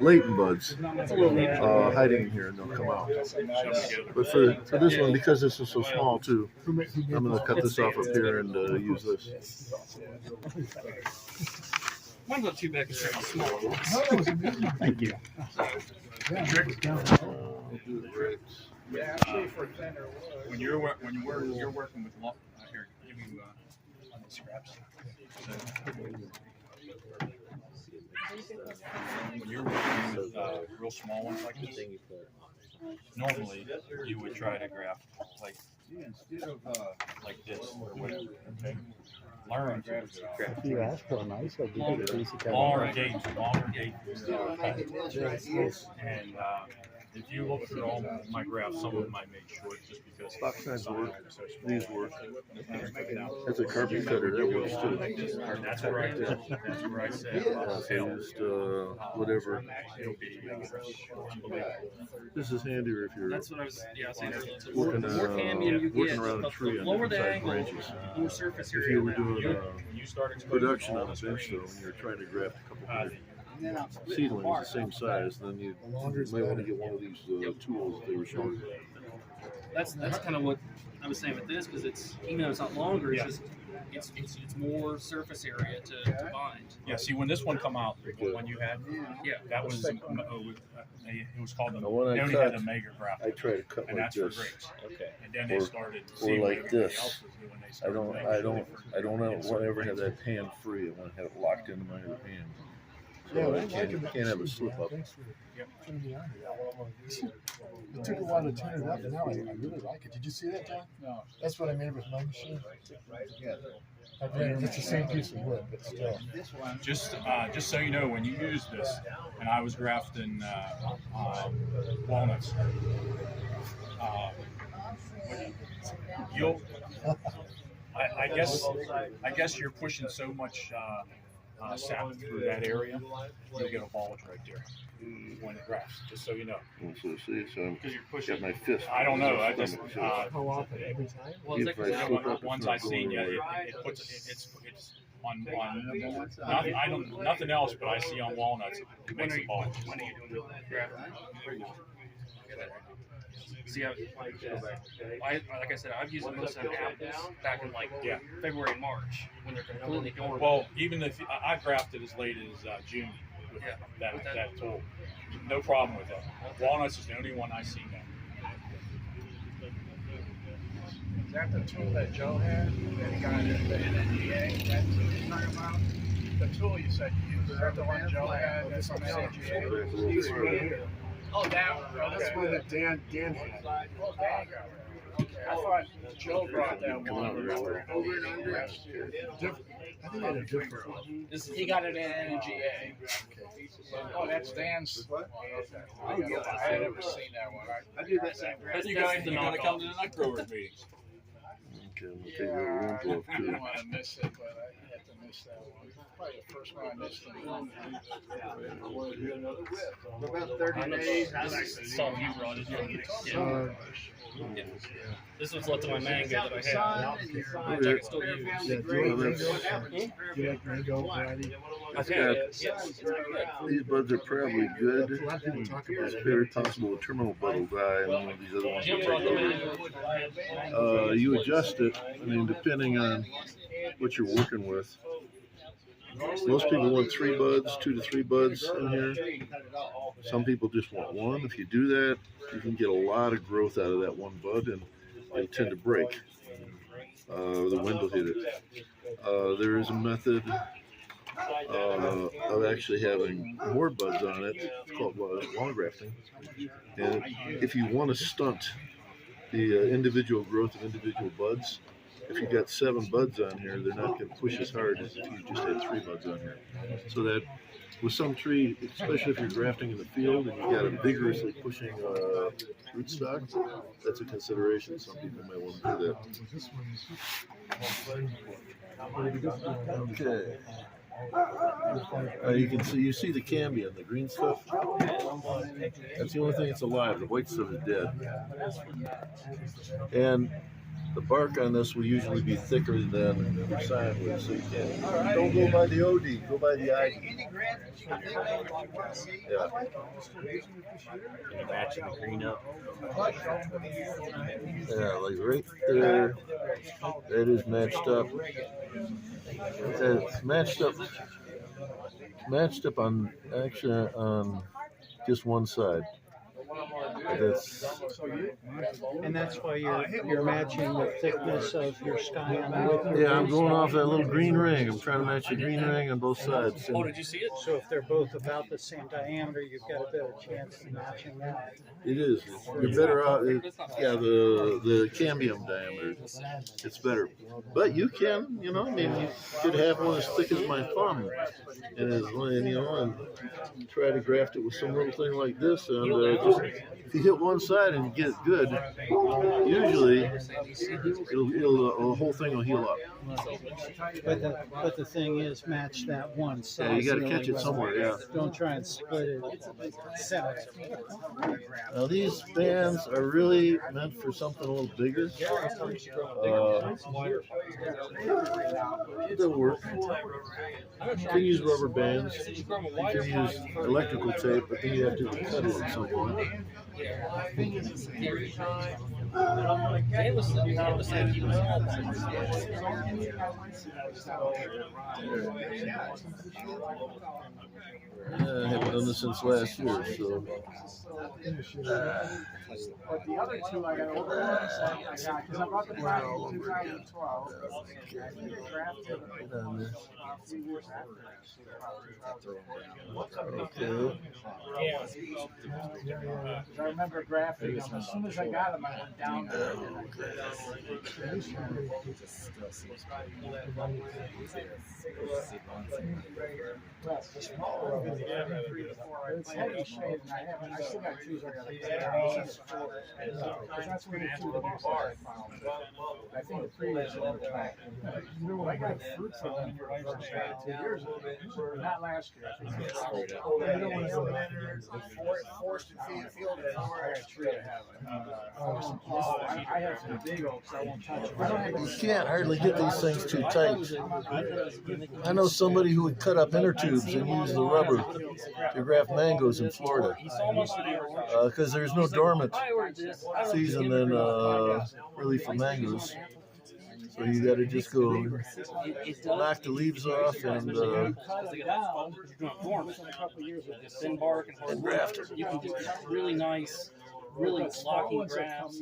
latent buds hiding here, and they'll come out. But for this one, because this is so small too, I'm going to cut this off up here and use this. Mine's not too bad because it's small. Thank you. Yeah, actually for thinner wood. When you're working with here, give me on the scraps. When you're working with real small ones like this, normally you would try to graft like this or whatever. Okay. Learn to graft. You asked for a nice, I'll give you a piece of Longer gates. And if you look through all my graphs, some of them I made short just because. Box size work. These work. That's a carpet cutter. That works too. That's where I said. Used whatever. This is handier if you're That's what I was. Yeah, I was saying earlier. So working, the more cambium you working get, around a tree the on lower the different angle, branches. more surface If area. you were doing You start production on a bench though, when you're trying to graft a couple hundred seedlings the same size, then you might want to get one of these tools that they were showing. That's kind of what I was saying with this, because it's, even though it's not longer, it's just it's more surface area to bind. Yeah. See, when this one come out, when you had, that was it was called the. They only had the mega graft. I try to cut and like that's for this, grapes. Okay. And then they started to or see what like everybody this. else was doing. They I started don't want to ever have that hand free. I want to have it locked into my other hand. So I can't have a slip up. It took a while to turn it up, and now I really like it. Did you see that, John? No. That's what I made with my machine. It's the same piece of wood, but still. Just so you know, when you use this, and I was grafting walnuts, I guess you're pushing so much sap through that area, you'll get a bulge right there when it grafts. Just so you know. So see, so Because you're pushing. got my fist. I don't know. I just. How often? Every time? Well, it's If I slip up, Once it's I not seen, going yeah, away. it puts it's on nothing else, but I see on walnuts it makes a bulge. When are you doing the grafting? See, like I said, I've used it most on apples back in February and March when they're completely dormant. Well, even if I grafted as late as June with that tool, no problem with that. Walnuts is the only one I see now. Is that the tool that Joe had? That he got at the NNGA? That tool you're talking about? The tool you said you used. Is that the one Joe had? That's from NNGA? Oh, that one. Okay. That's one that Dan had. Oh, there you go. Okay. I thought Joe brought that one over and under. I think I had a different one. He got it at NNGA. Oh, that's Dan's. I had never seen that one. I do that same. You guys gotta come to the nut growers meetings. Okay, I'm gonna take Yeah, that room off I too. didn't want to miss it, but I had to miss that one. Probably the first one I missed. About 30 days. That's all you brought. This was left of my mango that I had. Which I can still use. Yeah, mango variety. These buds are probably good. It's very possible a terminal bud will die, and one of these other ones will take over. You adjust it, I mean, depending on what you're working with. Most people want 3 buds, 2 to 3 buds in here. Some people just want 1. If you do that, you can get a lot of growth out of that 1 bud, and it'll tend to break. The wind will hit it. There is a method of actually having more buds on it. It's called lawn grafting. And if you want to stunt the individual growth of individual buds, if you got 7 buds on here, they're not going to push as hard as if you just had 3 buds on here. So that with some tree, especially if you're grafting in the field and you got a vigorously pushing rootstock, that's a consideration. Some people may want to do that. Okay. You see the cambium, the green stuff. That's the only thing that's alive. The white stuff is dead. And the bark on this will usually be thicker than your scion wood, so you don't go by the OD, go by the ID. Yeah. Matching the green up. Yeah, like right there. That is matched up. It's matched up on actually on just one side. And that's why you're matching the thickness of your sky on the wood. Yeah, I'm going off that little green ring. I'm trying to match the green ring on both sides. Oh, did you see it? So if they're both about the same diameter, you've got a better chance of matching that. It is. You're better off. Yeah, the cambium diameter. It's better. But you can, I mean, you could have one as thick as my thumb, and try to graft it with some little thing like this, and just if you hit one side and get it good, usually the whole thing will heal up. But the thing is, match that one side. Yeah, you got to catch it somewhere. Yeah. Don't try and split it. Now these bands are really meant for something a little bigger. They'll work. You can use rubber bands. You can use electrical tape, but then you have to cut it at some point. I haven't done this since last year, so. But the other two I got organized. Because I brought them back in 2012. Okay. I remember grafting them. As soon as I got them, I went down there. It's heavy shade, and I still got trees I gotta get. That's where the two of them are. I think the previous one. I got fruit from them 2 years ago. Not last year. I think forced field. I got a tree I have. I have some big oaks I won't touch. You can't hardly get these things too tight. I know somebody who would cut up inner tubes and use the rubber to graft mangoes in Florida, because there's no dormant season then really for mangoes. So you got to just go knock the leaves off and graft it. You can just really nice, really blocky grafts.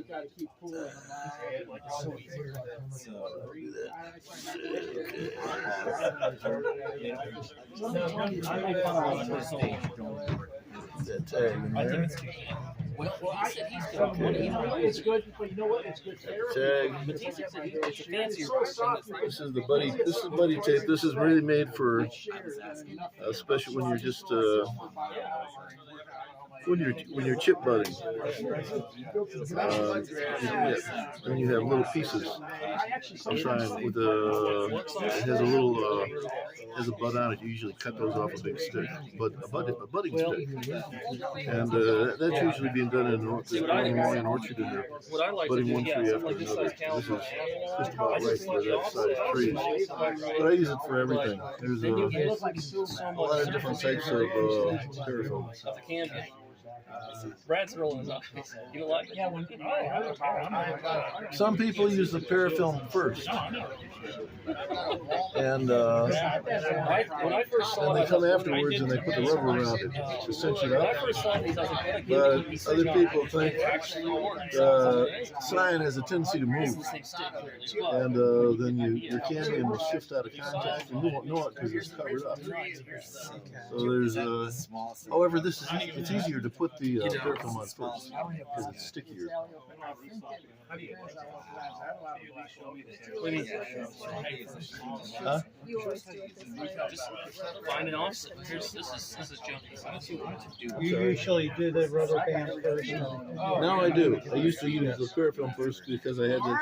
That tag in there. Well, he said he's got one. It's good, but you know what? It's good. Tag. But he said it's a fancier version. This is buddy tape. This is really made for, especially when you're just when you're chip budding. When you have little pieces. I'm trying with it has a little has a bud on it. You usually cut those off a big stick, but a budding stick, and that's usually being done in an orchard in there, budding one tree after another. This is just about right for that size trees. But I use it for everything. There's a lot of different types of paraffin. Brad's rolling his eyes. You don't like it? Some people use the parafilm first, and when I first saw they come afterwards and they put the rubber around it to cinch it up. But other people think cyan has a tendency to move, and then your cambium will shift out of contact, and you won't know it because it's covered up. So there's however, it's easier to put the parafilm on first because it's stickier. Huh? Just find an offset. This is junky. You usually do the rubber band first. Now I do. I used to use the parafilm first because I had to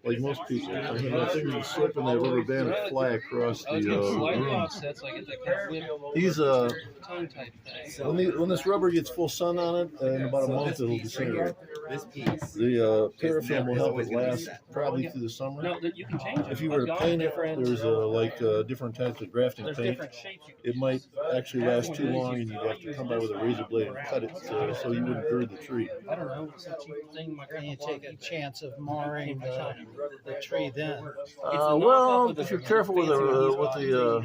like most people. I mean, that thing can slip in that rubber band and fly across I was the gonna slightly room. offset so I get that kind of whip These tongue type thing. when this rubber gets full sun on it, in about a month it'll disintegrate. This piece. The parafilm will help it last probably through the summer. No, you can change it. If you were to paint it, there's different types of grafting There's paint. different shapes. You can It might actually last too long, and you'd have to come by with a razor blade and cut it so you wouldn't gird the tree. I don't know. It's a cheap thing. My And you grandpa take a chance of marring the tree then. Well, if you're careful with the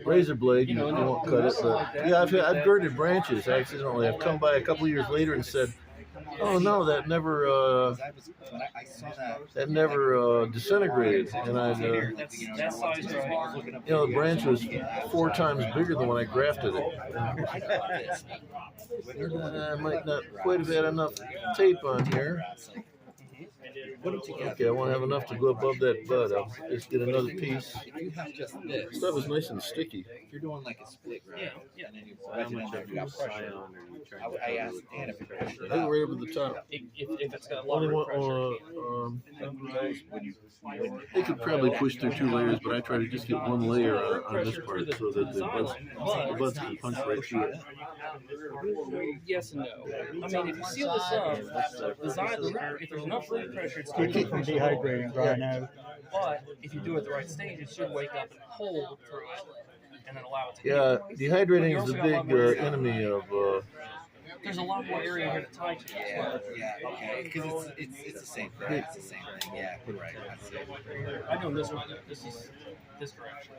razor blade, you won't cut it. But yeah, I've girded branches accidentally. I've come by a couple of years later and said, "Oh no, that never disintegrated." And that size right. the branch was 4 times bigger than when I grafted it. I might not quite have had enough tape on here. Okay, I won't have enough to go above that bud. I'll just get another piece. If you have just this, That was nice and sticky. if you're doing like a split, right? Yeah. And then you wedge it in there, you got pressure. I asked Dan if it pushed it I think up. we're over the top. If it's got a lot Only of one. pressure. They could probably push through 2 layers, but I try to just get 1 layer on this part so that the buds can punch right through it. Yes and no. I mean, if you seal this up, if there's enough root pressure, it's Keep it from dehydrating, drying out. But if you do it the right stage, it should wake up and hold through it, and then allow it to. Yeah, dehydrating is a big enemy of. There's a lot more area here to tie to. Yeah, okay. Because it's the same thing. It's the same thing. Yeah, you're right. That's it. I'm doing this way though. This is this direction.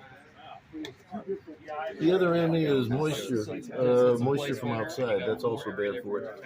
The other enemy is moisture. Moisture from outside. That's also bad for it.